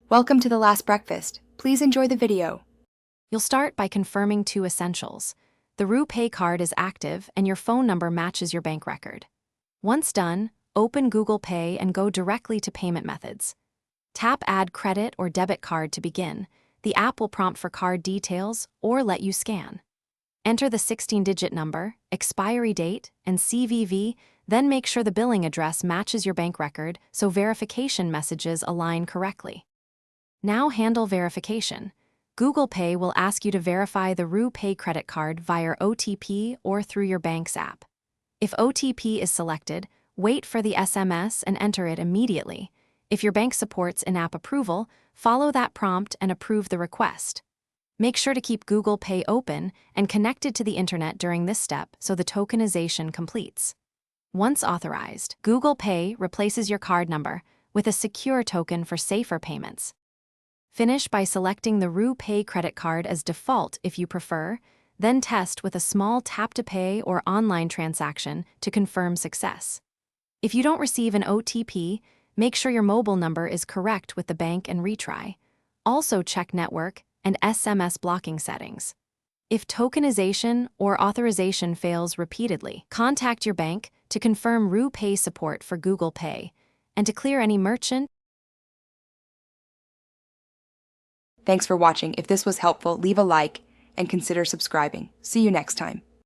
Welcome to the last breakfast. Please enjoy the video. You'll start by confirming 2 essentials. The Rupay card is active and your phone number matches your bank record. Once done, open Google Pay and go directly to payment methods. Tap Add Credit or Debit Card to begin. The app will prompt for card details or let you scan. Enter the 16-digit number, expiry date, and CVV, then make sure the billing address matches your bank record so verification messages align correctly. Now handle verification. Google Pay will ask you to verify the Rupay credit card via OTP or through your bank's app. If OTP is selected, wait for the SMS and enter it immediately. If your bank supports in-app approval, follow that prompt and approve the request. Make sure to keep Google Pay open and connected to the internet during this step so the tokenization completes. Once authorized, Google Pay replaces your card number with a secure token for safer payments. Finish by selecting the Rupay credit card as default if you prefer, then test with a small tap-to-pay or online transaction to confirm success. If you don't receive an OTP, make sure your mobile number is correct with the bank and retry. Also check network and SMS blocking settings. If tokenization or authorization fails repeatedly, contact your bank to confirm Rupay support for Google Pay and to clear any merchant. Thanks for watching. If this was helpful, leave a like and consider subscribing. See you next time.